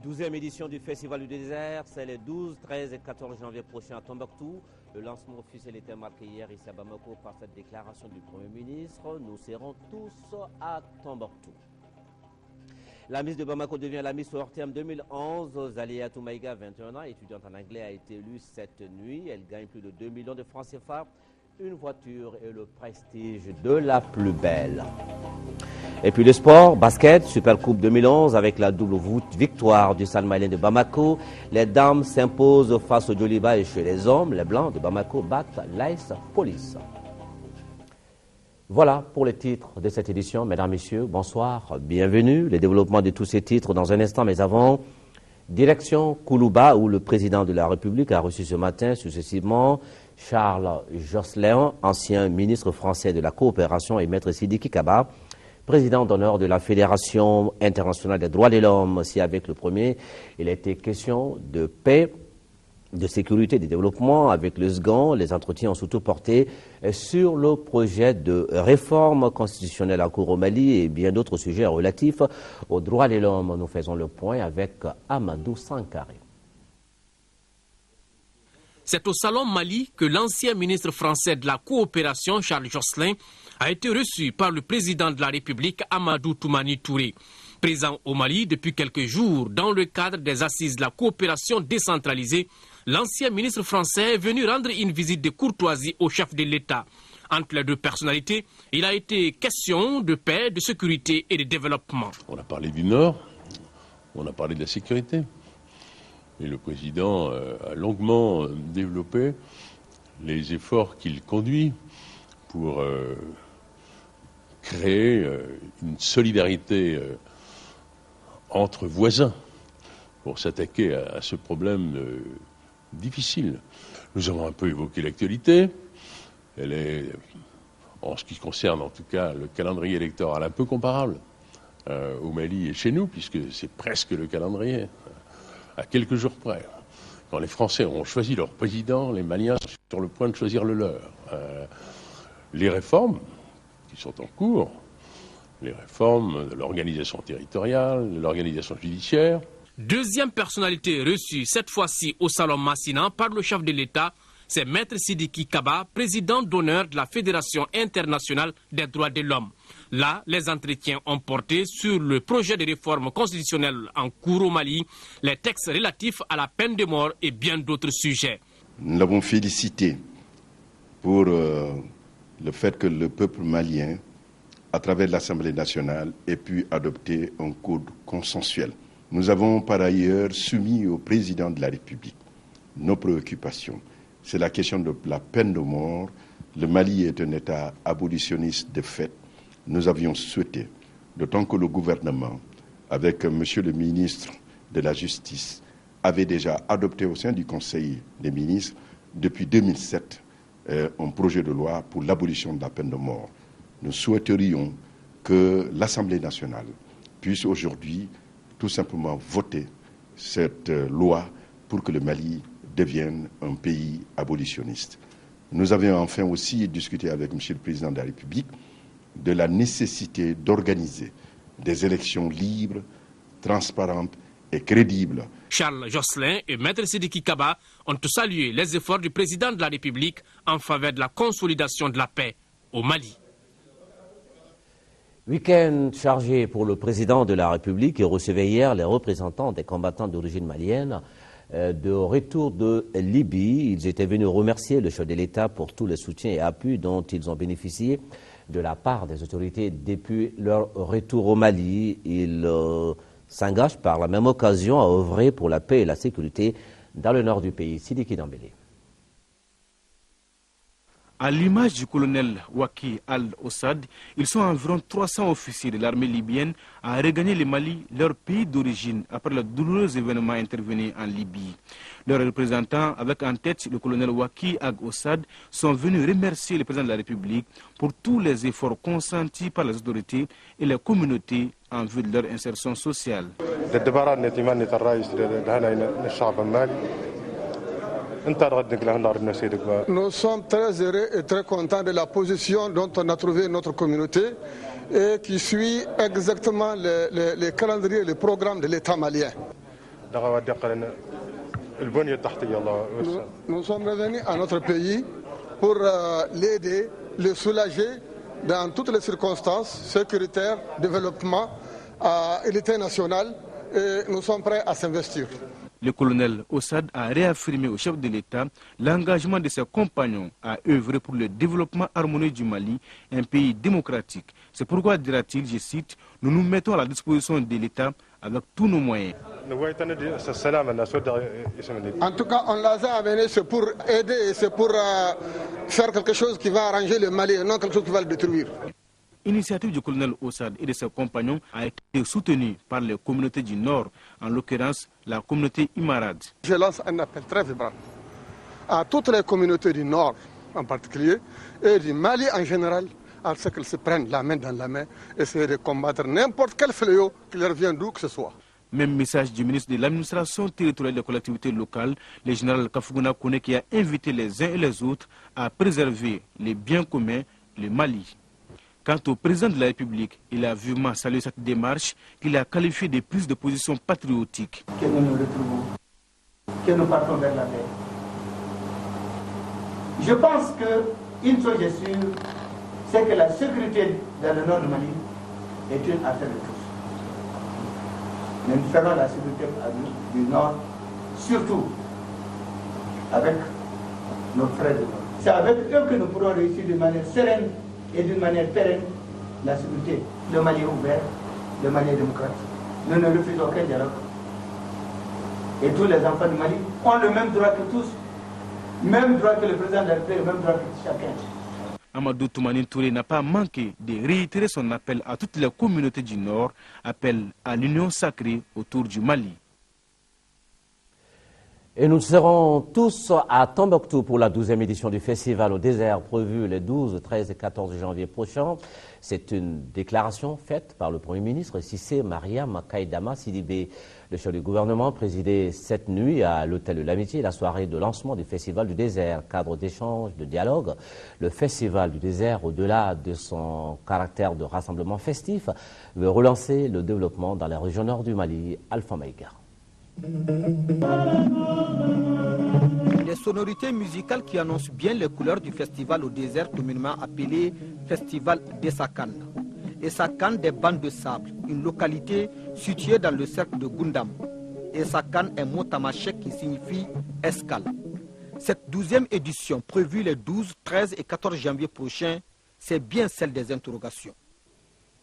12e édition du Festival du désert, c'est les 12, 13 et 14 janvier prochains à Tombouctou. Le lancement officiel était marqué hier ici à Bamako par cette déclaration du Premier ministre. Nous serons tous à Tombouctou. La Miss de Bamako devient la Miss Ortem 2011. Zalia Toumaïga, 21 ans, étudiante en anglais, a été élue cette nuit. Elle gagne plus de 2 millions de francs CFA, une voiture et le prestige de la plus belle. Et puis le sport, basket, Super Coupe 2011 avec la double victoire du Stade Malien de Bamako. Les dames s'imposent face au Djoliba et chez les hommes, les blancs de Bamako battent l'Ice Police. Voilà pour les titres de cette édition. Mesdames, Messieurs, bonsoir, bienvenue. Les développements de tous ces titres dans un instant, mais avant, direction Koulouba où le président de la République a reçu ce matin successivement Charles Jocelyn, ancien ministre français de la coopération, et maître Sidiki Kaba, président d'honneur de la Fédération internationale des droits de l'homme. Aussi avec le premier, il a été question de paix, de sécurité, de développement. Avec le second, les entretiens ont surtout porté sur le projet de réforme constitutionnelle en cours au Mali et bien d'autres sujets relatifs aux droits de l'homme. Nous faisons le point avec Amadou Sankaré. C'est au Salon Mali que l'ancien ministre français de la coopération, Charles Jocelyn, a été reçu par le président de la République, Amadou Toumani Touré. Présent au Mali depuis quelques jours dans le cadre des assises de la coopération décentralisée, l'ancien ministre français est venu rendre une visite de courtoisie au chef de l'État. Entre les deux personnalités, il a été question de paix, de sécurité et de développement. On a parlé du Nord, on a parlé de la sécurité. Et le président a longuement développé les efforts qu'il conduit pour créer une solidarité entre voisins pour s'attaquer à ce problème difficile. Nous avons un peu évoqué l'actualité. Elle est, en ce qui concerne en tout cas le calendrier électoral, un peu comparable au Mali et chez nous, puisque c'est presque le calendrier, à quelques jours près. Quand les Français ont choisi leur président, les Maliens sont sur le point de choisir le leur. Les réformes qui sont en cours, les réformes de l'organisation territoriale, de l'organisation judiciaire. Deuxième personnalité reçue cette fois-ci au Salon Massina par le chef de l'État, c'est Maître Sidiki Kaba, président d'honneur de la Fédération internationale des droits de l'homme. Là, les entretiens ont porté sur le projet de réforme constitutionnelle en cours au Mali, les textes relatifs à la peine de mort et bien d'autres sujets. Nous l'avons félicité pour le fait que le peuple malien, à travers l'Assemblée nationale, ait pu adopter un code consensuel. Nous avons par ailleurs soumis au président de la République nos préoccupations. C'est la question de la peine de mort. Le Mali est un État abolitionniste de fait. Nous avions souhaité, d'autant que le gouvernement, avec monsieur le ministre de la Justice, avait déjà adopté au sein du Conseil des ministres, depuis 2007, un projet de loi pour l'abolition de la peine de mort. Nous souhaiterions que l'Assemblée nationale puisse aujourd'hui tout simplement voter cette loi pour que le Mali devienne un pays abolitionniste. Nous avions enfin aussi discuté avec monsieur le président de la République de la nécessité d'organiser des élections libres, transparentes et crédibles. Charles Jocelyn et Maître Sidiki Kaba ont salué les efforts du président de la République en faveur de la consolidation de la paix au Mali. Week-end chargé pour le président de la République qui recevait hier les représentants des combattants d'origine malienne de retour de Libye. Ils étaient venus remercier le chef de l'État pour tous les soutiens et appuis dont ils ont bénéficié de la part des autorités depuis leur retour au Mali. Ils s'engagent par la même occasion à œuvrer pour la paix et la sécurité dans le nord du pays. Sidiki Dambélé. À l'image du colonel Waki Al-Ossad, ils sont environ 300 officiers de l'armée libyenne à regagner le Mali, leur pays d'origine, après le douloureux événement intervenu en Libye. Leurs représentants, avec en tête le colonel Waki Al-Ossad, sont venus remercier le président de la République pour tous les efforts consentis par les autorités et les communautés en vue de leur insertion sociale. Nous sommes très heureux et très contents de la position dont on a trouvé notre communauté et qui suit exactement les calendriers et les programmes de l'État malien. Nous sommes revenus à notre pays pour l'aider, le soulager dans toutes les circonstances sécuritaires, développement, unité nationale, et nous sommes prêts à s'investir. Le colonel Ossad a réaffirmé au chef de l'État l'engagement de ses compagnons à œuvrer pour le développement harmonieux du Mali, un pays démocratique. C'est pourquoi, dira-t-il, je cite, nous nous mettons à la disposition de l'État avec tous nos moyens. En tout cas, on les a amenés, c'est pour aider et c'est pour faire quelque chose qui va arranger le Mali et non quelque chose qui va le détruire. L'initiative du colonel Ossad et de ses compagnons a été soutenue par les communautés du Nord, en l'occurrence la communauté Imarade. Je lance un appel très vibrant à toutes les communautés du Nord en particulier et du Mali en général, à ce qu'elles se prennent la main dans la main, essayer de combattre n'importe quel fléau qui leur vient d'où que ce soit. Même message du ministre de l'administration territoriale des collectivités locales, le général Kafougouna Kone, qui a invité les uns et les autres à préserver les biens communs, le Mali. Quant au président de la République, il a vivement salué cette démarche qu'il a qualifiée de prise de position patriotique. Que nous nous retrouvons, que nous partons vers la paix. Je pense qu'une chose est sûre, c'est que la sécurité dans le nord du Mali est une affaire de tous. Mais nous ferons la sécurité du nord, surtout avec nos frères du nord. C'est avec eux que nous pourrons réussir de manière sereine et d'une manière pérenne la sécurité. Le Mali est ouvert, le Mali est démocratique. Nous ne refusons aucun dialogue. Et tous les enfants du Mali ont le même droit que tous, même droit que le président de la République, même droit que chacun. Amadou Toumani Touré n'a pas manqué de réitérer son appel à toutes les communautés du Nord, appel à l'union sacrée autour du Mali. Et nous serons tous à Tombouctou pour la 12e édition du Festival au désert prévu les 12, 13 et 14 janvier prochains. C'est une déclaration faite par le Premier ministre Cissé Mariam Kaïdama Sidibé. Le chef du gouvernement présidait cette nuit à l'Hôtel de l'Amitié la soirée de lancement du Festival du désert, cadre d'échange, de dialogue. Le Festival du désert, au-delà de son caractère de rassemblement festif, veut relancer le développement dans la région nord du Mali. Alpha Maïga. Des sonorités musicales qui annoncent bien les couleurs du festival au désert, communément appelé Festival d'Essakan. Essakan, des bandes de sable, une localité située dans le cercle de Gundam. Essakan est un mot tamashek qui signifie escale. Cette 12e édition, prévue les 12, 13 et 14 janvier prochains, c'est bien celle des interrogations.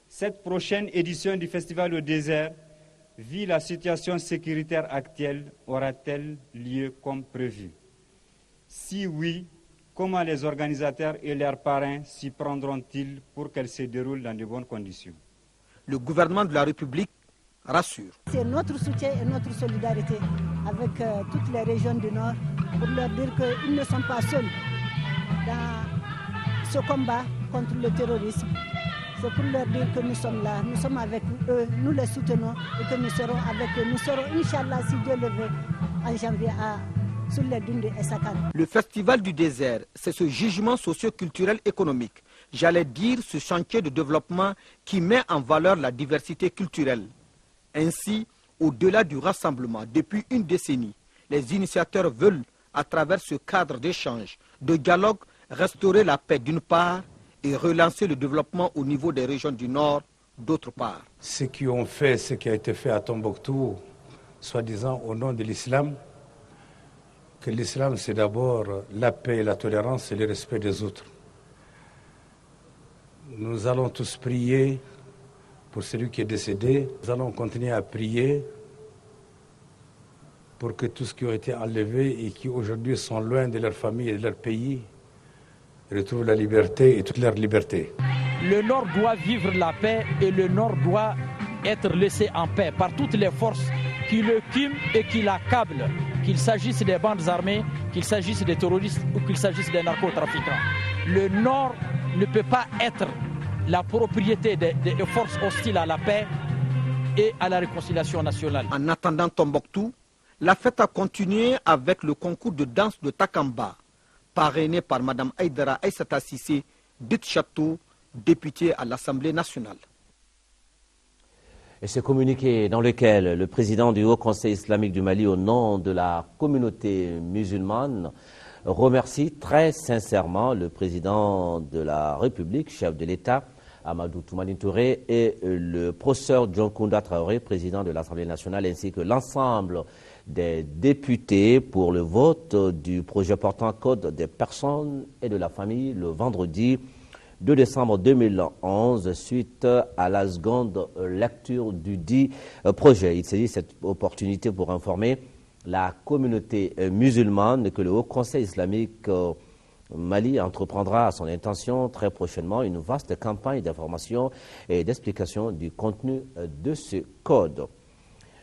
Cette prochaine édition du Festival au désert, vu la situation sécuritaire actuelle, aura-t-elle lieu comme prévu? Si oui, comment les organisateurs et leurs parrains s'y prendront-ils pour qu'elle se déroule dans de bonnes conditions? Le gouvernement de la République rassure. C'est notre soutien et notre solidarité avec toutes les régions du Nord pour leur dire qu'ils ne sont pas seuls dans ce combat contre le terrorisme. C'est pour leur dire que nous sommes là, nous sommes avec eux, nous les soutenons et que nous serons avec eux. Nous serons, Inch'Allah, si Dieu le veut, en janvier sur les dunes de Essakan. Le Festival du désert, c'est ce jugement socio-culturel économique, j'allais dire ce chantier de développement qui met en valeur la diversité culturelle. Ainsi, au-delà du rassemblement, depuis une décennie, les initiateurs veulent, à travers ce cadre d'échange, de dialogue, restaurer la paix d'une part, et relancer le développement au niveau des régions du Nord, d'autre part. Ceux qui ont fait ce qui a été fait à Tombouctou, soi-disant au nom de l'islam, que l'islam c'est d'abord la paix, la tolérance et le respect des autres. Nous allons tous prier pour celui qui est décédé. Nous allons continuer à prier pour que tous ceux qui ont été enlevés et qui aujourd'hui sont loin de leur famille et de leur pays retrouvent la liberté et toute leur liberté. Le Nord doit vivre la paix et le Nord doit être laissé en paix par toutes les forces qui le tuent et qui l'accablent, qu'il s'agisse des bandes armées, qu'il s'agisse des terroristes ou qu'il s'agisse des narcotrafiquants. Le Nord ne peut pas être la propriété des forces hostiles à la paix et à la réconciliation nationale. En attendant Tombouctou, la fête a continué avec le concours de danse de Takamba, parrainé par Mme Aïdara Aïssata Sissé, dite Château, députée à l'Assemblée nationale. Et ce communiqué dans lequel le président du Haut Conseil islamique du Mali, au nom de la communauté musulmane, remercie très sincèrement le président de la République, chef de l'État, Amadou Toumani Touré, et le professeur John Kounda Traoré, président de l'Assemblée nationale, ainsi que l'ensemble des députés pour le vote du projet portant code des personnes et de la famille le vendredi 2 décembre 2011, suite à la seconde lecture du dit projet. Il s'agit de cette opportunité pour informer la communauté musulmane que le Haut Conseil islamique Mali entreprendra à son intention très prochainement une vaste campagne d'information et d'explication du contenu de ce code.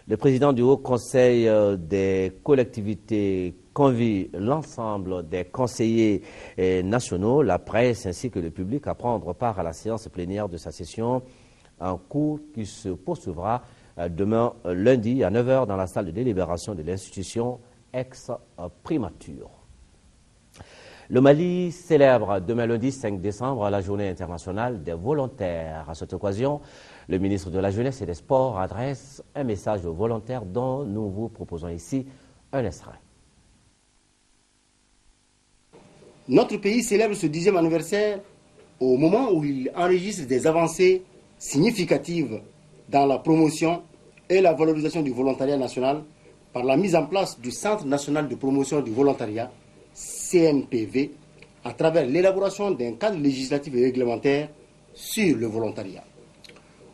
Le président du Haut Conseil des collectivités convie l'ensemble des conseillers nationaux, la presse ainsi que le public à prendre part à la séance plénière de sa session, un cours qui se poursuivra demain lundi à 9h dans la salle de délibération de l'institution ex-primature. Le Mali célèbre demain lundi 5 décembre la journée internationale des volontaires. À cette occasion, le ministre de la Jeunesse et des Sports adresse un message aux volontaires dont nous vous proposons ici un extrait. Notre pays célèbre ce 10e anniversaire au moment où il enregistre des avancées significatives dans la promotion et la valorisation du volontariat national par la mise en place du Centre national de promotion du volontariat, CNPV, à travers l'élaboration d'un cadre législatif et réglementaire sur le volontariat.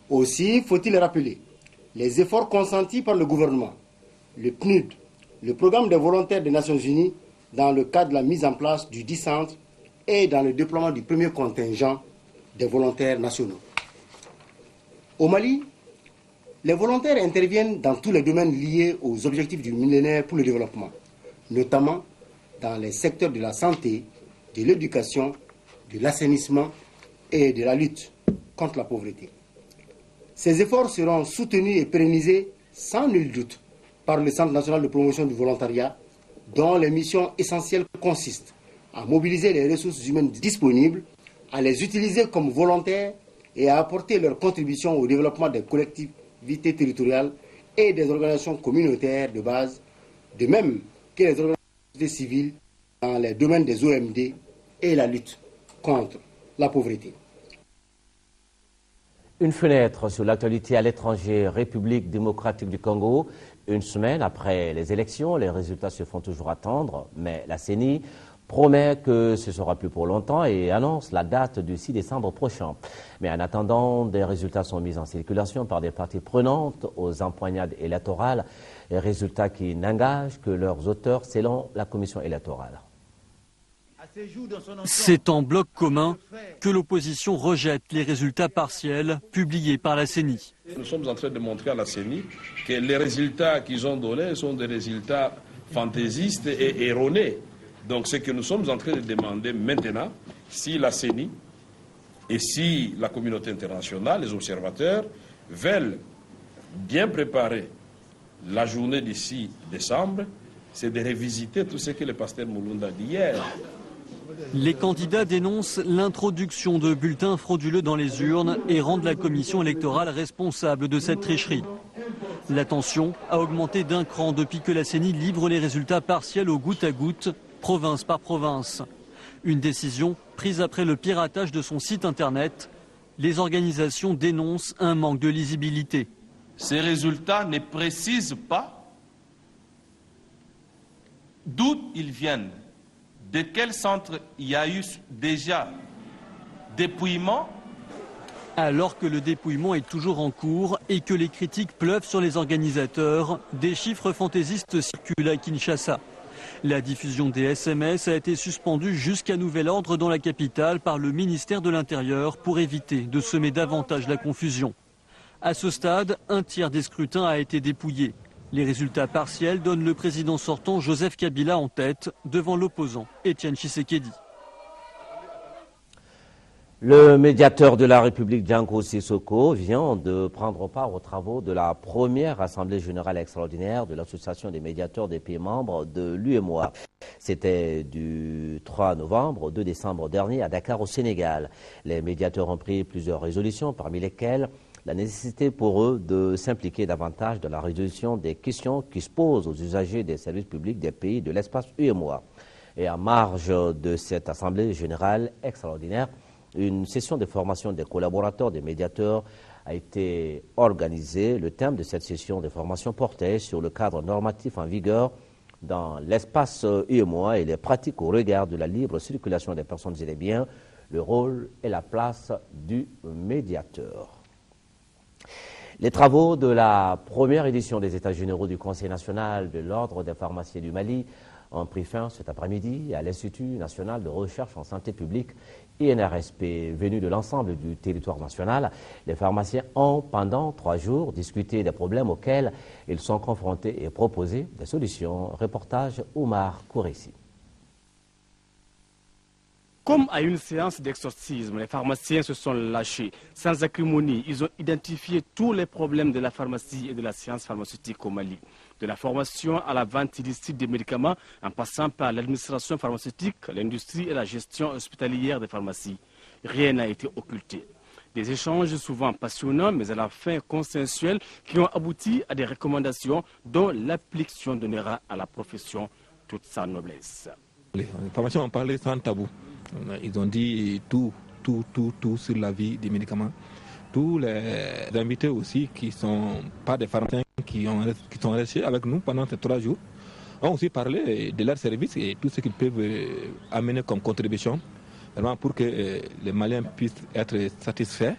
Aussi, faut-il rappeler les efforts consentis par le gouvernement, le PNUD, le programme des volontaires des Nations Unies, dans le cadre de la mise en place du dit centre et dans le déploiement du premier contingent des volontaires nationaux. Au Mali, les volontaires interviennent dans tous les domaines liés aux objectifs du millénaire pour le développement, notamment dans les secteurs de la santé, de l'éducation, de l'assainissement et de la lutte contre la pauvreté. Ces efforts seront soutenus et pérennisés sans nul doute par le Centre national de promotion du volontariat, dont les missions essentielles consistent à mobiliser les ressources humaines disponibles, à les utiliser comme volontaires et à apporter leur contribution au développement des collectivités territoriales et des organisations communautaires de base, de même que les organisations civiles dans les domaines des OMD et la lutte contre la pauvreté. Une fenêtre sur l'actualité à l'étranger, République démocratique du Congo. Une semaine après les élections, les résultats se font toujours attendre, mais la CENI promet que ce ne sera plus pour longtemps et annonce la date du 6 décembre prochain. Mais en attendant, des résultats sont mis en circulation par des parties prenantes aux empoignades électorales, et résultats qui n'engagent que leurs auteurs selon la commission électorale. C'est en bloc commun que l'opposition rejette les résultats partiels publiés par la CENI. Nous sommes en train de montrer à la CENI que les résultats qu'ils ont donnés sont des résultats fantaisistes et erronés. Donc ce que nous sommes en train de demander maintenant, si la CENI et si la communauté internationale, les observateurs, veulent bien préparer la journée du 6 décembre, c'est de revisiter tout ce que le pasteur Moulounda a dit hier. Les candidats dénoncent l'introduction de bulletins frauduleux dans les urnes et rendent la commission électorale responsable de cette tricherie. La tension a augmenté d'un cran depuis que la CENI livre les résultats partiels au goutte à goutte, province par province. Une décision prise après le piratage de son site internet. Les organisations dénoncent un manque de lisibilité. Ces résultats ne précisent pas d'où ils viennent. De quel centre il y a eu déjà dépouillement? Alors que le dépouillement est toujours en cours et que les critiques pleuvent sur les organisateurs, des chiffres fantaisistes circulent à Kinshasa. La diffusion des SMS a été suspendue jusqu'à nouvel ordre dans la capitale par le ministère de l'Intérieur pour éviter de semer davantage la confusion. À ce stade, un tiers des scrutins a été dépouillé. Les résultats partiels donnent le président sortant Joseph Kabila en tête devant l'opposant Étienne Tshisekedi. Le médiateur de la République, Django Sissoko, vient de prendre part aux travaux de la première Assemblée générale extraordinaire de l'Association des médiateurs des pays membres de l'UEMOA. C'était du 3 novembre au 2 décembre dernier à Dakar au Sénégal. Les médiateurs ont pris plusieurs résolutions, parmi lesquelles la nécessité pour eux de s'impliquer davantage dans la résolution des questions qui se posent aux usagers des services publics des pays de l'espace UEMOA. Et en marge de cette Assemblée générale extraordinaire, une session de formation des collaborateurs, des médiateurs a été organisée. Le thème de cette session de formation portait sur le cadre normatif en vigueur dans l'espace UEMOA et les pratiques au regard de la libre circulation des personnes et des biens, le rôle et la place du médiateur. Les travaux de la première édition des États généraux du Conseil national de l'Ordre des pharmaciens du Mali ont pris fin cet après-midi à l'Institut national de recherche en santé publique, INRSP, venu de l'ensemble du territoire national. Les pharmaciens ont, pendant 3 jours, discuté des problèmes auxquels ils sont confrontés et proposé des solutions. Reportage Oumar Kouressi. Comme à une séance d'exorcisme, les pharmaciens se sont lâchés. Sans acrimonie, ils ont identifié tous les problèmes de la pharmacie et de la science pharmaceutique au Mali. De la formation à la vente illicite des médicaments, en passant par l'administration pharmaceutique, l'industrie et la gestion hospitalière des pharmacies. Rien n'a été occulté. Des échanges souvent passionnants, mais à la fin consensuels, qui ont abouti à des recommandations dont l'application donnera à la profession toute sa noblesse. Les pharmaciens ont parlé sans tabou. Ils ont dit tout sur la vie des médicaments. Tous les invités aussi qui ne sont pas des pharmaciens qui sont restés avec nous pendant ces 3 jours ont aussi parlé de leur service et tout ce qu'ils peuvent amener comme contribution vraiment pour que les Maliens puissent être satisfaits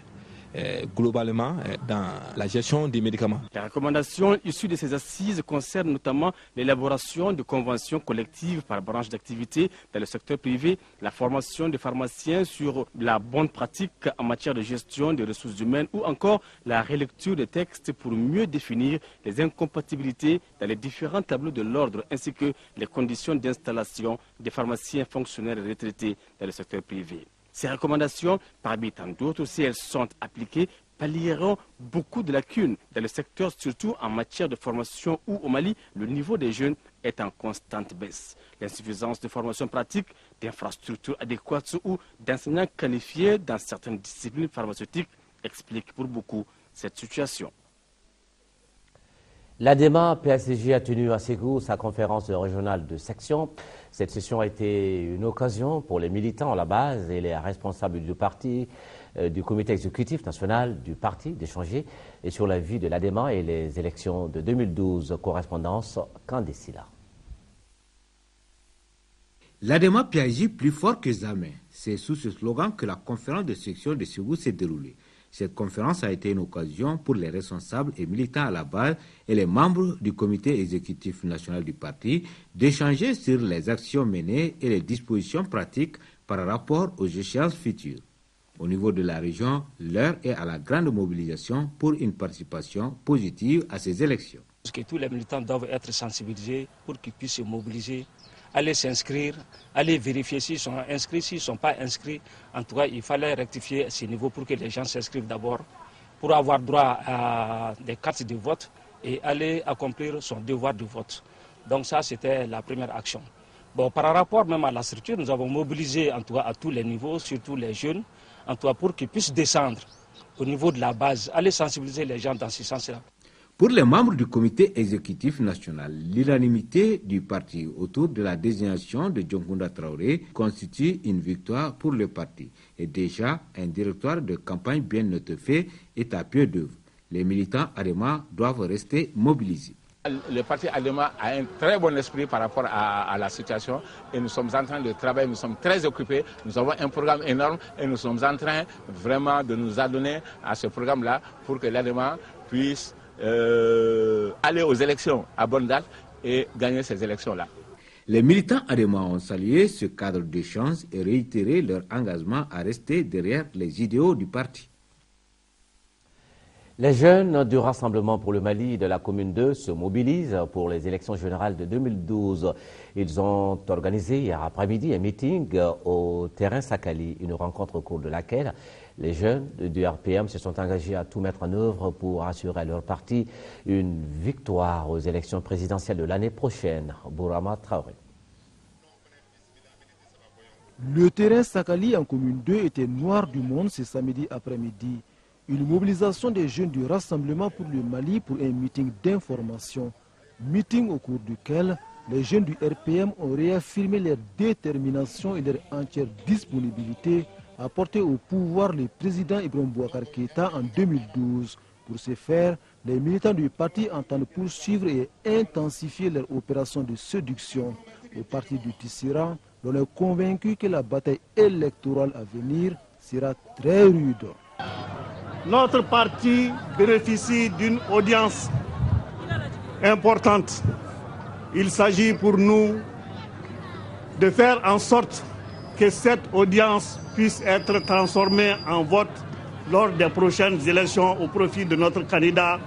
globalement dans la gestion des médicaments. Les recommandations issues de ces assises concernent notamment l'élaboration de conventions collectives par branche d'activité dans le secteur privé, la formation des pharmaciens sur la bonne pratique en matière de gestion des ressources humaines ou encore la relecture des textes pour mieux définir les incompatibilités dans les différents tableaux de l'ordre ainsi que les conditions d'installation des pharmaciens fonctionnaires et retraités dans le secteur privé. Ces recommandations, parmi tant d'autres, si elles sont appliquées, pallieront beaucoup de lacunes dans le secteur, surtout en matière de formation où au Mali, le niveau des jeunes est en constante baisse. L'insuffisance de formation pratique, d'infrastructures adéquates ou d'enseignants qualifiés dans certaines disciplines pharmaceutiques explique pour beaucoup cette situation. L'ADEMA PSCJ a tenu à Ségou sa conférence régionale de section. Cette session a été une occasion pour les militants à la base et les responsables du parti, du comité exécutif national du parti d'échanger et sur la vie de l'ADEMA et les élections de 2012. Correspondance Candécila. L'ADEMA PSCJ plus fort que jamais. C'est sous ce slogan que la conférence de section de Ségou s'est déroulée. Cette conférence a été une occasion pour les responsables et militants à la base et les membres du comité exécutif national du parti d'échanger sur les actions menées et les dispositions pratiques par rapport aux échéances futures. Au niveau de la région, l'heure est à la grande mobilisation pour une participation positive à ces élections. Parce que tous les militants doivent être sensibilisés pour qu'ils puissent se mobiliser, aller s'inscrire, aller vérifier s'ils sont inscrits, s'ils ne sont pas inscrits. En tout cas, il fallait rectifier ce niveau pour que les gens s'inscrivent d'abord, pour avoir droit à des cartes de vote et aller accomplir son devoir de vote. Donc ça, c'était la première action. Bon, par rapport même à la structure, nous avons mobilisé en tout cas à tous les niveaux, surtout les jeunes, en tout cas pour qu'ils puissent descendre au niveau de la base, aller sensibiliser les gens dans ce sens-là. Pour les membres du comité exécutif national, l'unanimité du parti autour de la désignation de Dioncounda Traoré constitue une victoire pour le parti. Et déjà, un directoire de campagne bien notifié est à pied d'œuvre. Les militants ADEMA doivent rester mobilisés. Le parti ADEMA a un très bon esprit par rapport à la situation et nous sommes en train de travailler, nous sommes très occupés, nous avons un programme énorme et nous sommes en train vraiment de nous adonner à ce programme-là pour que l'ADEMA puisse aller aux élections à bonne date et gagner ces élections-là. Les militants ADEMA ont salué ce cadre d'échange et réitéré leur engagement à rester derrière les idéaux du parti. Les jeunes du Rassemblement pour le Mali de la commune 2 se mobilisent pour les élections générales de 2012. Ils ont organisé hier après-midi un meeting au terrain Sakali, une rencontre au cours de laquelle les jeunes du RPM se sont engagés à tout mettre en œuvre pour assurer à leur parti une victoire aux élections présidentielles de l'année prochaine. Bourama Traoré. Le terrain Sakali en commune 2 était noir du monde ce samedi après-midi. Une mobilisation des jeunes du Rassemblement pour le Mali pour un meeting d'information. Meeting au cours duquel les jeunes du RPM ont réaffirmé leur détermination et leur entière disponibilité à porter au pouvoir le président Ibrahim Boubacar Keïta en 2012. Pour ce faire, les militants du parti entendent poursuivre et intensifier leur opération de séduction. Au parti du Tissira, l'on est convaincu que la bataille électorale à venir sera très rude. Notre parti bénéficie d'une audience importante. Il s'agit pour nous de faire en sorte que cette audience puisse être transformée en vote lors des prochaines élections au profit de notre candidat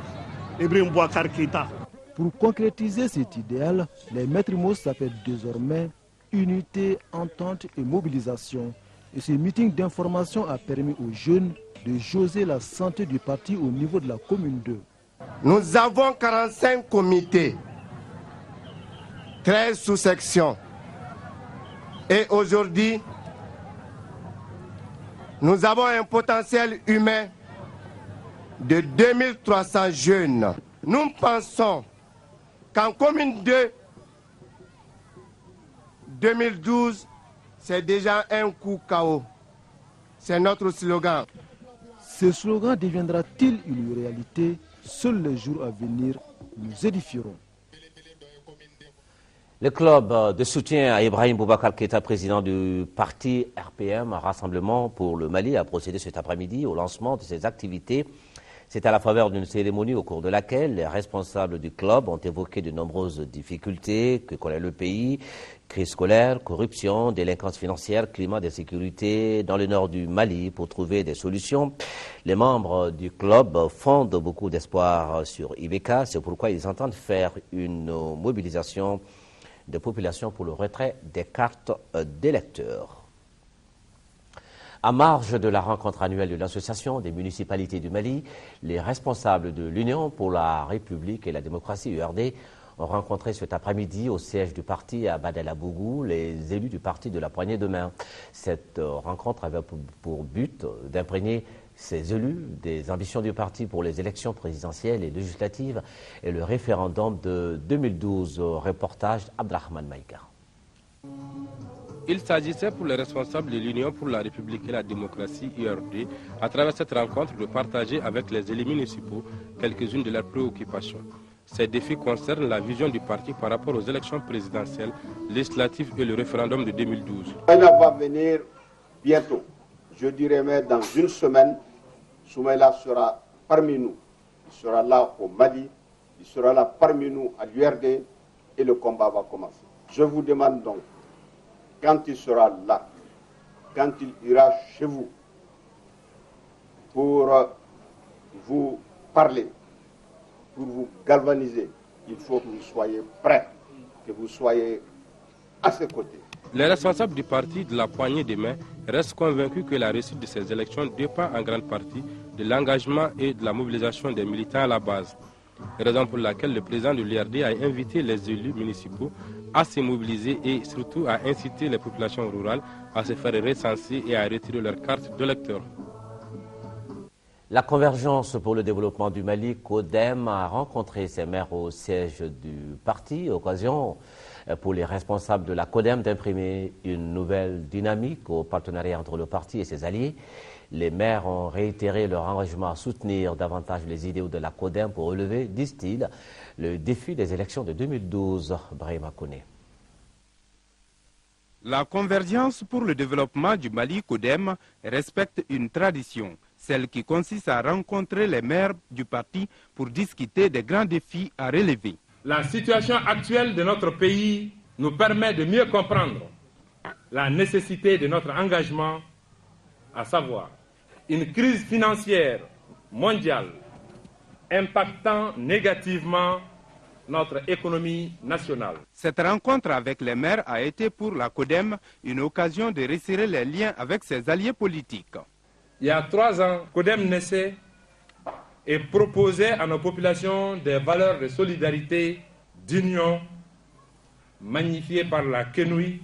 Ibrahim Boubacar Keïta. Pour concrétiser cet idéal, les maîtres mots s'appellent désormais unité, entente et mobilisation. Et ce meeting d'information a permis aux jeunes de jauger la santé du parti au niveau de la commune 2. Nous avons 45 comités, 13 sous-sections. Et aujourd'hui, nous avons un potentiel humain de 2300 jeunes. Nous pensons qu'en commune 2, 2012, c'est déjà un coup KO. C'est notre slogan. Ce slogan deviendra-t-il une réalité? Seuls les jours à venir nous édifieront. Le club de soutien à Ibrahim Boubacar Keïta, président du parti RPM, Rassemblement pour le Mali, a procédé cet après-midi au lancement de ses activités. C'est à la faveur d'une cérémonie au cours de laquelle les responsables du club ont évoqué de nombreuses difficultés que connaît le pays, crise scolaire, corruption, délinquance financière, climat d'insécurité dans le nord du Mali pour trouver des solutions. Les membres du club fondent beaucoup d'espoir sur IBK, c'est pourquoi ils entendent faire une mobilisation de population pour le retrait des cartes d'électeurs. À marge de la rencontre annuelle de l'Association des municipalités du Mali, les responsables de l'Union pour la République et la démocratie URD ont rencontré cet après-midi au siège du parti à Badalabougou les élus du parti de la poignée de main. Cette rencontre avait pour but d'imprégner ces élus des ambitions du parti pour les élections présidentielles et législatives et le référendum de 2012. Reportage Abdrahman Maïka. Il s'agissait pour les responsables de l'Union pour la République et la démocratie URD, à travers cette rencontre, de partager avec les élus municipaux quelques-unes de leurs préoccupations. Ces défis concernent la vision du parti par rapport aux élections présidentielles, législatives et le référendum de 2012. Soumaïla va venir bientôt, je dirais même dans une semaine. Soumaïla sera parmi nous. Il sera là au Mali, il sera là parmi nous à l'URD et le combat va commencer. Je vous demande donc, quand il sera là, quand il ira chez vous pour vous parler, pour vous galvaniser, il faut que vous soyez prêts, que vous soyez à ses côtés. Les responsables du parti de la poignée de main restent convaincus que la réussite de ces élections dépend en grande partie de l'engagement et de la mobilisation des militants à la base. Raison pour laquelle le président de l'URD a invité les élus municipaux à se mobiliser et surtout à inciter les populations rurales à se faire recenser et à retirer leurs cartes d'électeurs. La Convergence pour le développement du Mali, CODEM, a rencontré ses maires au siège du parti, occasion pour les responsables de la CODEM d'imprimer une nouvelle dynamique au partenariat entre le parti et ses alliés. Les maires ont réitéré leur engagement à soutenir davantage les idéaux de la CODEM pour relever, disent-ils, le défi des élections de 2012. Brahima Kone. La Convergence pour le développement du Mali, CODEM, respecte une tradition, celle qui consiste à rencontrer les maires du parti pour discuter des grands défis à relever. La situation actuelle de notre pays nous permet de mieux comprendre la nécessité de notre engagement, à savoir une crise financière mondiale impactant négativement notre économie nationale. Cette rencontre avec les maires a été pour la CODEM une occasion de resserrer les liens avec ses alliés politiques. Il y a 3 ans, CODEM naissait et proposait à nos populations des valeurs de solidarité, d'union, magnifiées par la quenouille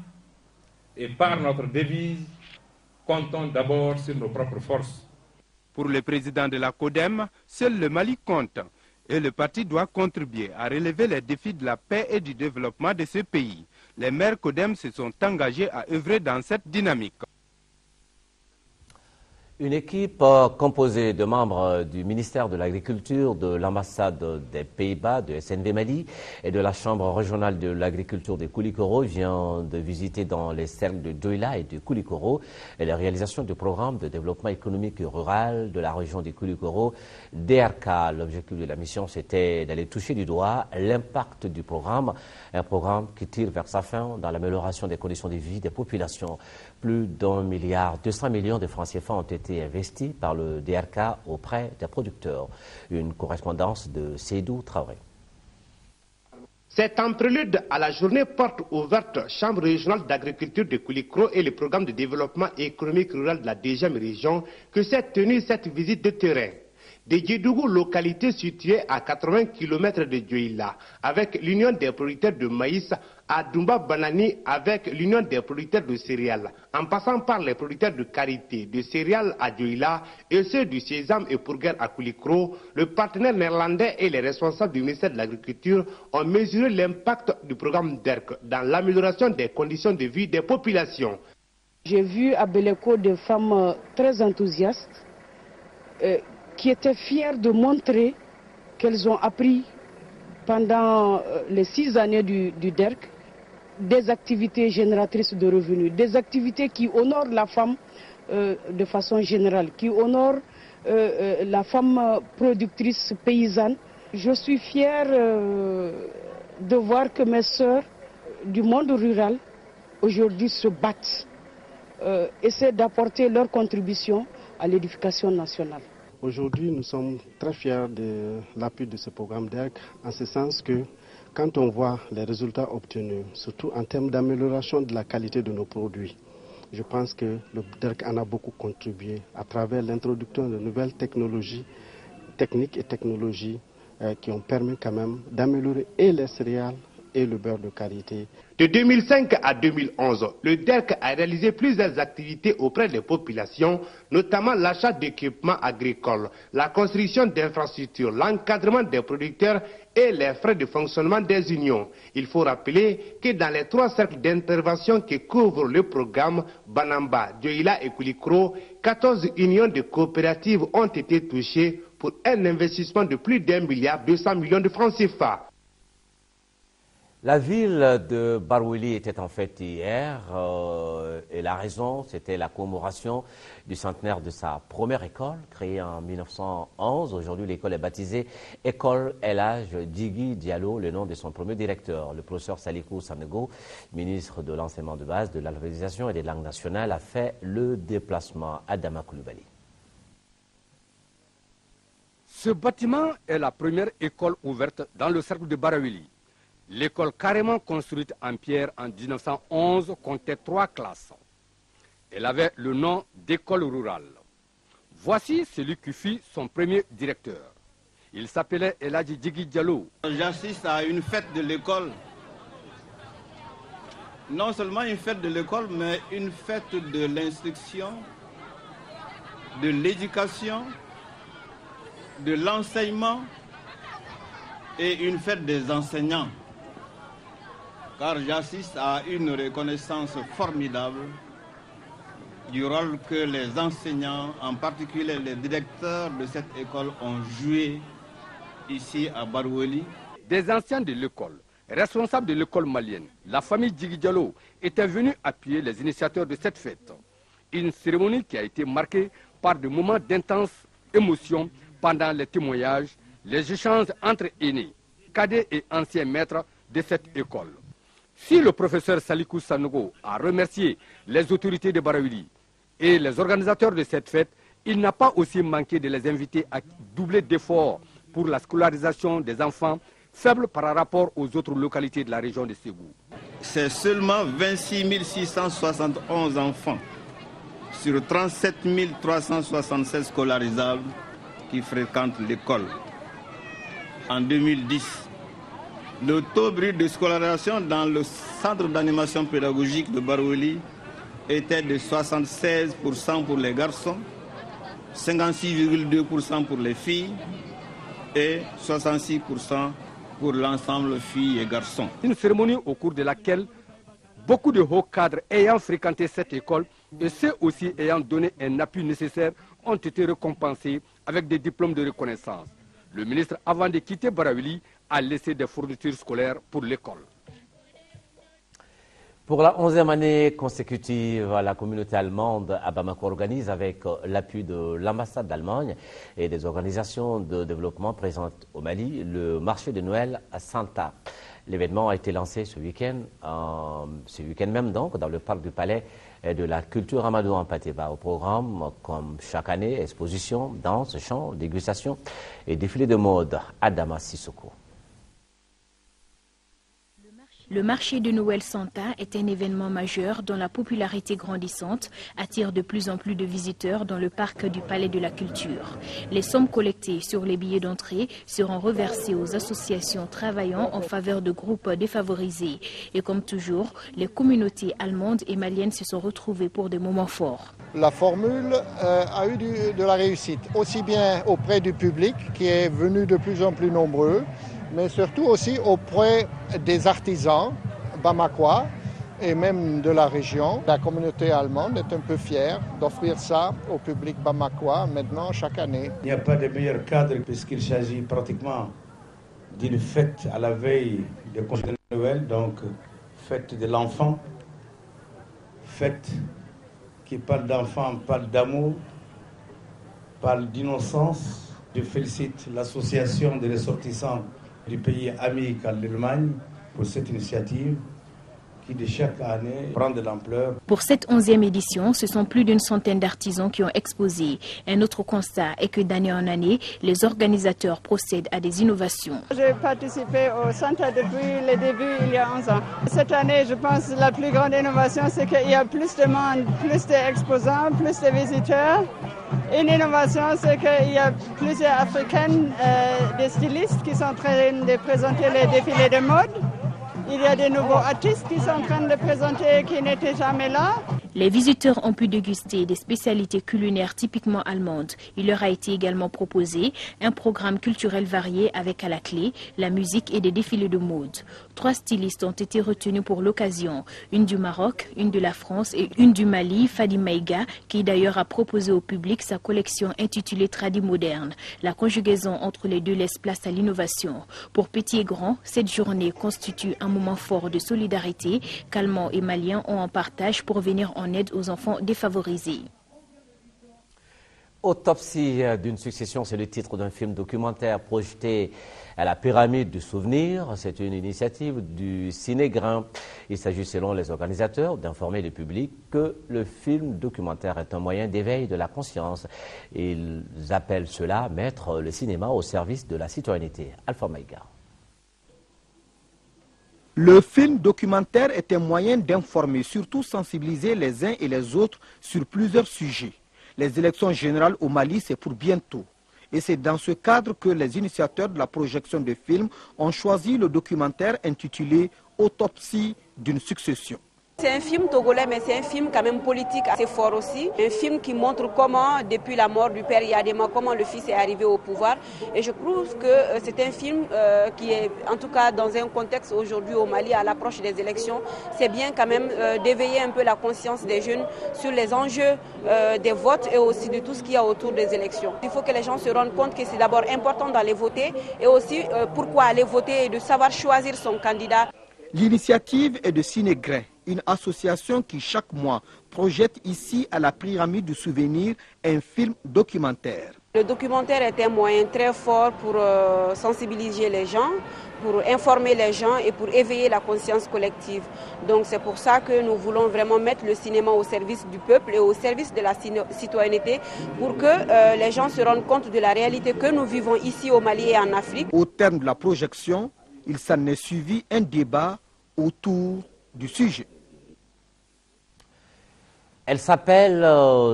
et par notre devise « Comptons d'abord sur nos propres forces ». Pour le président de la CODEM, seul le Mali compte. Et le parti doit contribuer à relever les défis de la paix et du développement de ce pays. Les maires CODEM se sont engagés à œuvrer dans cette dynamique. Une équipe composée de membres du ministère de l'Agriculture, de l'ambassade des Pays-Bas, de SNV Mali et de la Chambre régionale de l'agriculture de Koulikoro vient de visiter dans les cercles de Douila et de Koulikoro les réalisations du programme de développement économique et rural de la région de Koulikoro, DRK. L'objectif de la mission, c'était d'aller toucher du doigt l'impact du programme, un programme qui tire vers sa fin dans l'amélioration des conditions de vie des populations. Plus d'1,2 milliard de francs CFA ont été investis par le DRK auprès des producteurs. Une correspondance de Seydou Traoré. C'est en prélude à la journée porte ouverte Chambre régionale d'agriculture de Koulikoro et le programme de développement économique rural de la 2e région que s'est tenue cette visite de terrain. De Djedougou, localité située à 80 km de Djouila, avec l'Union des producteurs de maïs, à Dumba Banani avec l'Union des producteurs de céréales, en passant par les producteurs de karité, de céréales à Djouila et ceux du sésame et pourguer à Koulikoro, le partenaire néerlandais et les responsables du ministère de l'Agriculture ont mesuré l'impact du programme DERC dans l'amélioration des conditions de vie des populations. J'ai vu à Beleko des femmes très enthousiastes qui étaient fières de montrer qu'elles ont appris pendant les 6 années du DERC des activités génératrices de revenus, des activités qui honorent la femme de façon générale, qui honorent la femme productrice paysanne. Je suis fière de voir que mes sœurs du monde rural aujourd'hui se battent, essaient d'apporter leur contribution à l'édification nationale. Aujourd'hui, nous sommes très fiers de l'appui de ce programme DERC, en ce sens que quand on voit les résultats obtenus, surtout en termes d'amélioration de la qualité de nos produits, je pense que le DERC en a beaucoup contribué à travers l'introduction de nouvelles technologies, techniques et technologies qui ont permis quand même d'améliorer et les céréales et le beurre de karité. De 2005 à 2011, le DERC a réalisé plusieurs activités auprès des populations, notamment l'achat d'équipements agricoles, la construction d'infrastructures, l'encadrement des producteurs et les frais de fonctionnement des unions. Il faut rappeler que dans les 3 cercles d'intervention qui couvrent le programme Banamba, Djouila et Koulikoro, 14 unions de coopératives ont été touchées pour un investissement de plus d'1,2 milliard de francs CFA. La ville de Barouli était en fête hier et la raison, c'était la commémoration du centenaire de sa première école, créée en 1911. Aujourd'hui, l'école est baptisée École El Hadj Djigui Diallo, le nom de son premier directeur. Le professeur Salikou Sanogo, ministre de l'enseignement de base, de l'alphabétisation et des langues nationales, a fait le déplacement à Adama Koulibaly. Ce bâtiment est la première école ouverte dans le cercle de Barouli. L'école carrément construite en pierre en 1911 comptait 3 classes. Elle avait le nom d'école rurale. Voici celui qui fut son premier directeur. Il s'appelait El Hadj Djigui Diallo. J'assiste à une fête de l'école. Non seulement une fête de l'école, mais une fête de l'instruction, de l'éducation, de l'enseignement et une fête des enseignants. Car j'assiste à une reconnaissance formidable du rôle que les enseignants, en particulier les directeurs de cette école, ont joué ici à Barouli. Des anciens de l'école, responsables de l'école malienne, la famille Djigui Diallo était venue appuyer les initiateurs de cette fête. Une cérémonie qui a été marquée par des moments d'intense émotion pendant les témoignages, les échanges entre aînés, cadets et anciens maîtres de cette école. Si le professeur Salikou Sanogo a remercié les autorités de Barouli et les organisateurs de cette fête, il n'a pas aussi manqué de les inviter à doubler d'efforts pour la scolarisation des enfants faibles par rapport aux autres localités de la région de Ségou. C'est seulement 26 671 enfants sur 37 376 scolarisables qui fréquentent l'école. En 2010, le taux brut de scolarisation dans le centre d'animation pédagogique de Barouli était de 76% pour les garçons 56,2% pour les filles et 66% pour l'ensemble filles et garçons. Une cérémonie au cours de laquelle beaucoup de hauts cadres ayant fréquenté cette école et ceux aussi ayant donné un appui nécessaire ont été récompensés avec des diplômes de reconnaissance. Le ministre, avant de quitter Barawili, a laissé des fournitures scolaires pour l'école. Pour la 11e année consécutive, la communauté allemande à Bamako organise avec l'appui de l'ambassade d'Allemagne et des organisations de développement présentes au Mali le marché de Noël à Santa. L'événement a été lancé ce week-end même donc dans le parc du Palais de la Culture Amadou en Pateba. Au programme, comme chaque année, exposition, danse, chant, dégustation et défilé de mode. Adama Sissoko. Le marché de Noël Santa est un événement majeur dont la popularité grandissante attire de plus en plus de visiteurs dans le parc du Palais de la Culture. Les sommes collectées sur les billets d'entrée seront reversées aux associations travaillant en faveur de groupes défavorisés. Et comme toujours, les communautés allemandes et maliennes se sont retrouvées pour des moments forts. La formule a eu de la réussite, aussi bien auprès du public qui est venu de plus en plus nombreux, mais surtout aussi auprès des artisans bamakois et même de la région. La communauté allemande est un peu fière d'offrir ça au public bamakois maintenant chaque année. Il n'y a pas de meilleur cadre puisqu'il s'agit pratiquement d'une fête à la veille de congé de Noël, donc fête de l'enfant, fête qui parle d'enfant, parle d'amour, parle d'innocence. Je félicite l'association des ressortissants du pays ami qu'est l'Allemagne pour cette initiative qui de chaque année prend de l'ampleur. Pour cette 11e édition, ce sont plus d'une centaine d'artisans qui ont exposé. Un autre constat est que d'année en année, les organisateurs procèdent à des innovations. J'ai participé au Santa depuis le début, il y a 11 ans. Cette année, je pense que la plus grande innovation, c'est qu'il y a plus de monde, plus d'exposants, plus de visiteurs. Une innovation, c'est qu'il y a plusieurs Africaines, des stylistes qui sont en train de présenter les défilés de mode. Il y a des nouveaux artistes qui sont en train de présenter qui n'étaient jamais là. Les visiteurs ont pu déguster des spécialités culinaires typiquement allemandes. Il leur a été également proposé un programme culturel varié avec à la clé la musique et des défilés de mode. 3 stylistes ont été retenus pour l'occasion. Une du Maroc, une de la France et une du Mali, Fadi Maïga, qui d'ailleurs a proposé au public sa collection intitulée Tradi Moderne. La conjugaison entre les deux laisse place à l'innovation. Pour petits et grands, cette journée constitue un moment fort de solidarité qu'Allemands et Maliens ont en partage pour venir en aide aux enfants défavorisés. Autopsie d'une succession, c'est le titre d'un film documentaire projeté à la pyramide du souvenir. C'est une initiative du Cinégrain. Il s'agit, selon les organisateurs, d'informer le public que le film documentaire est un moyen d'éveil de la conscience. Ils appellent cela mettre le cinéma au service de la citoyenneté. Alpha Maïga. Le film documentaire est un moyen d'informer, surtout sensibiliser les uns et les autres sur plusieurs sujets. Les élections générales au Mali, c'est pour bientôt. Et c'est dans ce cadre que les initiateurs de la projection de films ont choisi le documentaire intitulé « Autopsie d'une succession ». C'est un film togolais, mais c'est un film quand même politique assez fort aussi. Un film qui montre comment, depuis la mort du père Yadema, comment le fils est arrivé au pouvoir. Et je trouve que c'est un film qui est, en tout cas dans un contexte aujourd'hui au Mali, à l'approche des élections, c'est bien quand même d'éveiller un peu la conscience des jeunes sur les enjeux des votes et aussi de tout ce qu'il y a autour des élections. Il faut que les gens se rendent compte que c'est d'abord important d'aller voter et aussi pourquoi aller voter et de savoir choisir son candidat. L'initiative est de Cinégrain, une association qui chaque mois projette ici à la pyramide du souvenir un film documentaire. Le documentaire est un moyen très fort pour sensibiliser les gens, pour informer les gens et pour éveiller la conscience collective. Donc c'est pour ça que nous voulons vraiment mettre le cinéma au service du peuple et au service de la citoyenneté pour que les gens se rendent compte de la réalité que nous vivons ici au Mali et en Afrique. Au terme de la projection, il s'en est suivi un débat autour du sujet. Elle s'appelle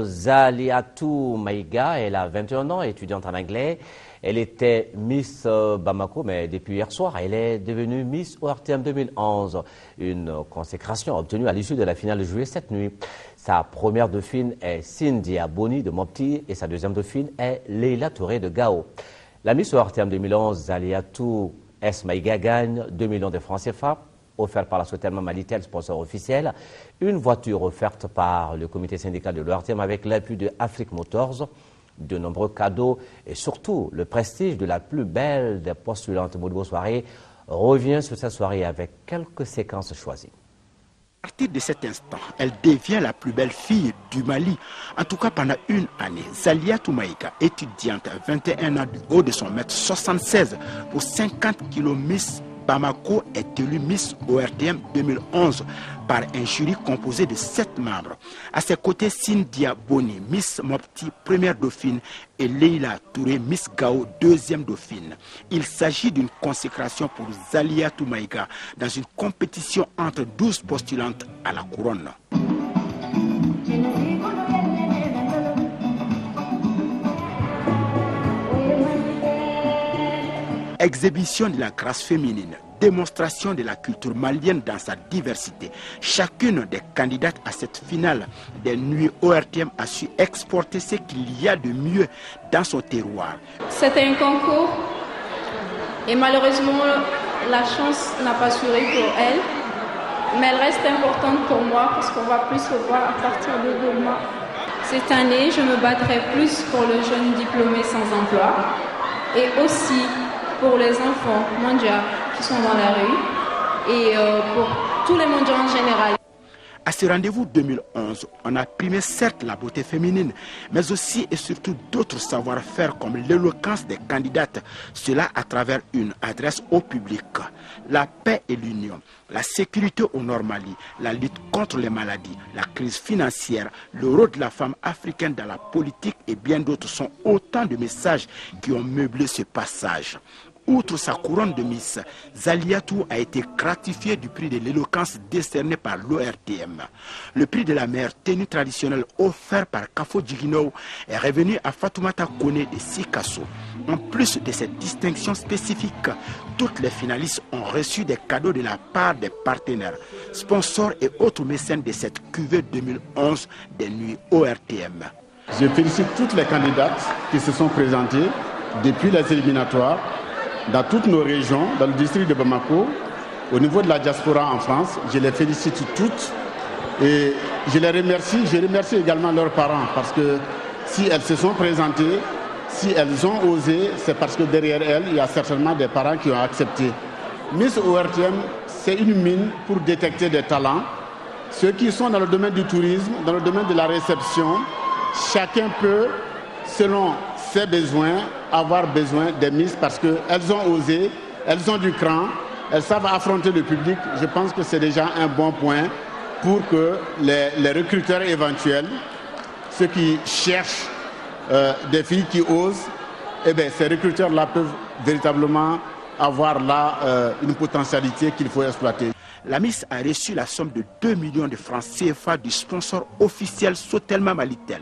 Zaliatou Maïga, elle a 21 ans, étudiante en anglais. Elle était Miss Bamako, mais depuis hier soir, elle est devenue Miss ORTM 2011. Une consécration obtenue à l'issue de la finale jouée cette nuit. Sa première dauphine est Cynthia Boni de Mopti et sa deuxième dauphine est Leila Touré de Gao. La Miss ORTM 2011, Zaliatou Maïga, gagne 2 millions de francs CFA, offert par la Sotelma Malitel, sponsor officiel. Une voiture offerte par le comité syndical de l'ORTM avec l'appui de Afrique Motors. De nombreux cadeaux et surtout le prestige de la plus belle des postulantes. Modibo Soirée revient sur cette soirée avec quelques séquences choisies. À partir de cet instant, elle devient la plus belle fille du Mali, en tout cas pendant une année. Zaliatou Maïga, étudiante à 21 ans du haut de son mètre 76 pour 50 kg Miss Bamako est élue Miss ORTM 2011 par un jury composé de 7 membres. À ses côtés, Cynthia Boni, Miss Mopti, première dauphine, et Leila Touré, Miss Gao, deuxième dauphine. Il s'agit d'une consécration pour Zaliatou Maïga dans une compétition entre 12 postulantes à la couronne. Exhibition de la grâce féminine, démonstration de la culture malienne dans sa diversité. Chacune des candidates à cette finale des nuits ORTM a su exporter ce qu'il y a de mieux dans son terroir. C'était un concours et malheureusement la chance n'a pas souri pour elle, mais elle reste importante pour moi parce qu'on va plus le voir à partir de demain. Cette année, je me battrai plus pour le jeune diplômé sans emploi et aussi pour les enfants mondiaux qui sont dans la rue et pour tous les mondiaux en général. À ce rendez-vous 2011, on a primé certes la beauté féminine, mais aussi et surtout d'autres savoir-faire comme l'éloquence des candidates, cela à travers une adresse au public. La paix et l'union, la sécurité au Nord Mali, la lutte contre les maladies, la crise financière, le rôle de la femme africaine dans la politique et bien d'autres sont autant de messages qui ont meublé ce passage. Outre sa couronne de Miss, Zaliatou a été gratifiée du prix de l'éloquence décerné par l'ORTM. Le prix de la meilleure tenue traditionnelle offert par Kafo Djigino est revenu à Fatoumata Kone de Sikasso. En plus de cette distinction spécifique, toutes les finalistes ont reçu des cadeaux de la part des partenaires, sponsors et autres mécènes de cette cuvée 2011 des nuits ORTM. Je félicite toutes les candidates qui se sont présentées depuis les éliminatoires dans toutes nos régions, dans le district de Bamako, au niveau de la diaspora en France. Je les félicite toutes et je les remercie. Je remercie également leurs parents parce que si elles se sont présentées, si elles ont osé, c'est parce que derrière elles, il y a certainement des parents qui ont accepté. Miss ORTM, c'est une mine pour détecter des talents. Ceux qui sont dans le domaine du tourisme, dans le domaine de la réception, chacun peut, selon ses besoins, avoir besoin des Miss parce qu'elles ont osé, elles ont du cran, elles savent affronter le public. Je pense que c'est déjà un bon point pour que les recruteurs éventuels, ceux qui cherchent des filles qui osent, eh bien, ces recruteurs-là peuvent véritablement avoir là une potentialité qu'il faut exploiter. La Miss a reçu la somme de 2 millions de francs CFA du sponsor officiel Sotelma Malitel.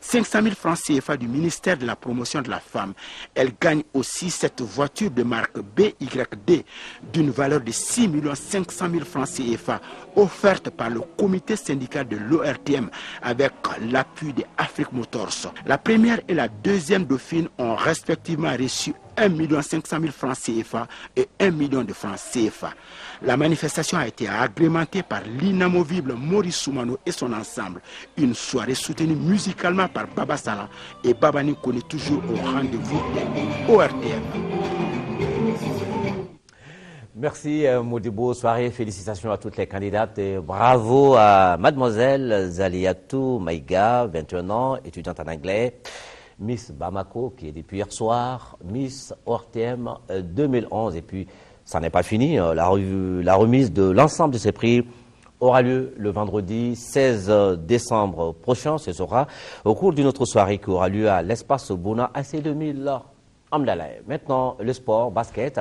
500 000 francs CFA du ministère de la promotion de la femme. Elle gagne aussi cette voiture de marque BYD d'une valeur de 6 500 000 francs CFA offerte par le comité syndical de l'ORTM avec l'appui de Afrique Motors. La première et la deuxième dauphine ont respectivement reçu 1 500 000 francs CFA et 1 million de francs CFA. La manifestation a été agrémentée par l'inamovible Maurice Soumano et son ensemble. Une soirée soutenue musicalement par Baba Salah et Babani connaît toujours au rendez-vous de ORTM. Merci Modibo Soirée, félicitations à toutes les candidates et bravo à mademoiselle Zaliatou Maïga, 21 ans, étudiante en anglais. Miss Bamako, qui est depuis hier soir, Miss ORTM 2011. Et puis, ça n'est pas fini. La remise de l'ensemble de ces prix aura lieu le vendredi 16 décembre prochain. Ce sera au cours d'une autre soirée qui aura lieu à l'espace Bouna AC 2000 Amdalaï. Maintenant, le sport, basket.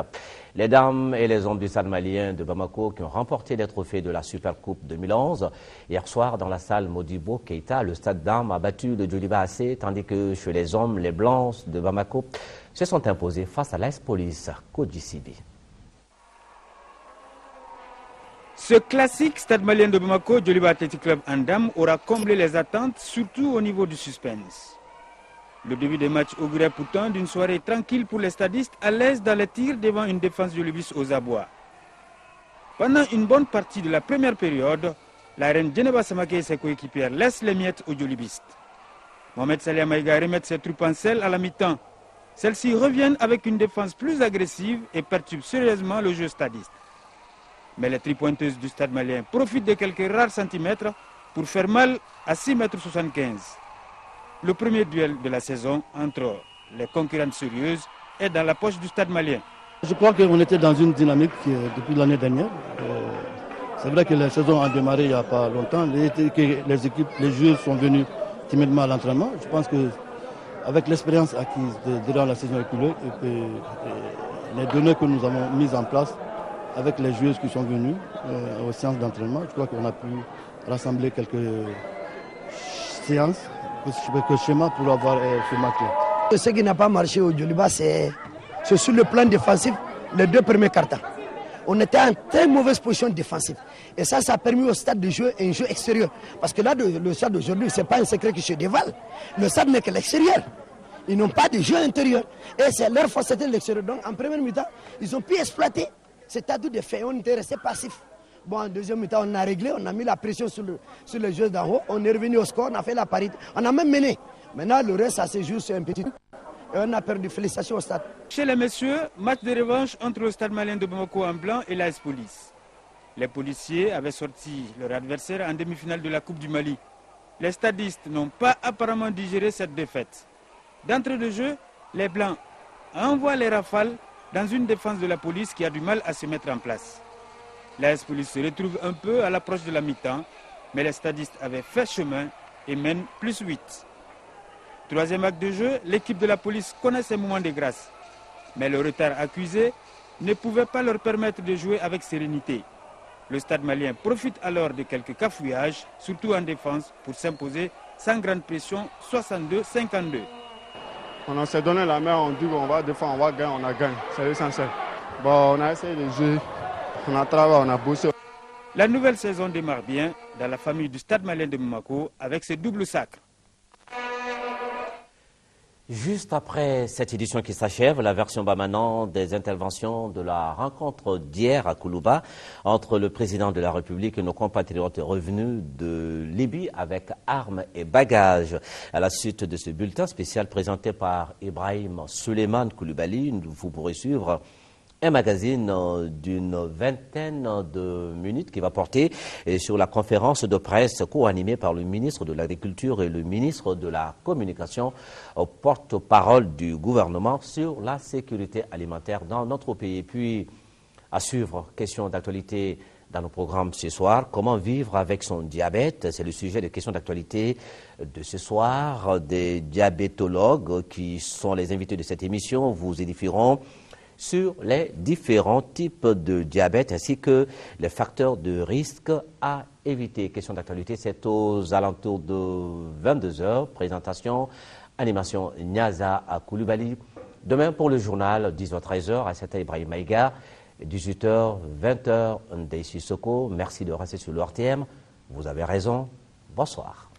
Les dames et les hommes du stade malien de Bamako qui ont remporté les trophées de la Supercoupe 2011. Hier soir, dans la salle Modibo Keïta, le stade dames a battu le Djoliba AC, tandis que chez les hommes, les Blancs de Bamako se sont imposés face à l'AS Police Kodjisibi. Ce classique stade malien de Bamako, Djoliba Athletic Club en dames, aura comblé les attentes, surtout au niveau du suspense. Le début des matchs augurait pourtant d'une soirée tranquille pour les stadistes, à l'aise dans les tirs devant une défense djolibiste aux abois. Pendant une bonne partie de la première période, la reine Djeneba Samake et ses coéquipières laissent les miettes aux djolibistes. Mohamed Salia Maïga remet ses troupes en selle à la mi-temps. Celles-ci reviennent avec une défense plus agressive et perturbent sérieusement le jeu stadiste. Mais les tripointeuses du stade malien profitent de quelques rares centimètres pour faire mal à 6,75 m. Le premier duel de la saison entre les concurrentes sérieuses est dans la poche du stade malien. Je crois qu'on était dans une dynamique depuis l'année dernière. C'est vrai que la saison a démarré il n'y a pas longtemps, les joueurs sont venus timidement à l'entraînement. Je pense qu'avec l'expérience acquise durant la saison écoulée et les données que nous avons mises en place avec les joueuses qui sont venues aux séances d'entraînement, je crois qu'on a pu rassembler quelques séances, quelques schémas pour avoir ce match-là. Ce qui n'a pas marché au Djoliba, c'est sur le plan défensif, les deux premiers cartons. On était en très mauvaise position défensive. Et ça a permis au stade de jouer un jeu extérieur. Parce que là, le stade d'aujourd'hui, ce n'est pas un secret qui se dévoile. Le stade n'est que l'extérieur. Ils n'ont pas de jeu intérieur. Et c'est leur force, c'était l'extérieur. Donc en première mi-temps, ils ont pu exploiter cet atout de fait. On était resté passif. Bon, en deuxième mi-temps, on a réglé, on a mis la pression sur les joueurs d'en haut. On est revenu au score, on a fait la parité. On a même mené. Maintenant, le reste, ça se joue sur un petit truc. Et on a perdu. Félicitations au stade. Chez les messieurs, match de revanche entre le stade malien de Bamako en blanc et l'AS Police. Les policiers avaient sorti leur adversaire en demi-finale de la Coupe du Mali. Les stadistes n'ont pas apparemment digéré cette défaite. D'entrée de jeu, les blancs envoient les rafales dans une défense de la police qui a du mal à se mettre en place. L'AS Police se retrouve un peu à l'approche de la mi-temps, mais les stadistes avaient fait chemin et mènent +8. Troisième acte de jeu, l'équipe de la police connaît ses moments de grâce. Mais le retard accusé ne pouvait pas leur permettre de jouer avec sérénité. Le stade malien profite alors de quelques cafouillages, surtout en défense, pour s'imposer sans grande pression 62-52. On s'est donné la main, on dit qu'on va défendre, on va gagner, on a gagné. C'est l'essentiel. Bon, on a essayé de jouer, on a travaillé, on a bossé. La nouvelle saison démarre bien dans la famille du stade malien de Bamako avec ses doubles sacres. Juste après cette édition qui s'achève, la version bas maintenant des interventions de la rencontre d'hier à Koulouba entre le président de la République et nos compatriotes revenus de Libye avec armes et bagages. À la suite de ce bulletin spécial présenté par Ibrahim Suleiman Koulibaly, vous pourrez suivre un magazine d'une vingtaine de minutes qui va porter sur la conférence de presse co-animée par le ministre de l'Agriculture et le ministre de la Communication, porte-parole du gouvernement sur la sécurité alimentaire dans notre pays. Puis, à suivre, question d'actualité dans nos programmes ce soir, comment vivre avec son diabète, c'est le sujet de questions d'actualité de ce soir. Des diabétologues qui sont les invités de cette émission vous édifieront sur les différents types de diabète ainsi que les facteurs de risque à éviter. Question d'actualité, c'est aux alentours de 22 h. Présentation, animation Niaza à Koulibaly. Demain pour le journal, 10h-13h, à 7h Ibrahim Maïga, 18h, 20h Ndeye Sissoko. Merci de rester sur le RTM. Vous avez raison. Bonsoir.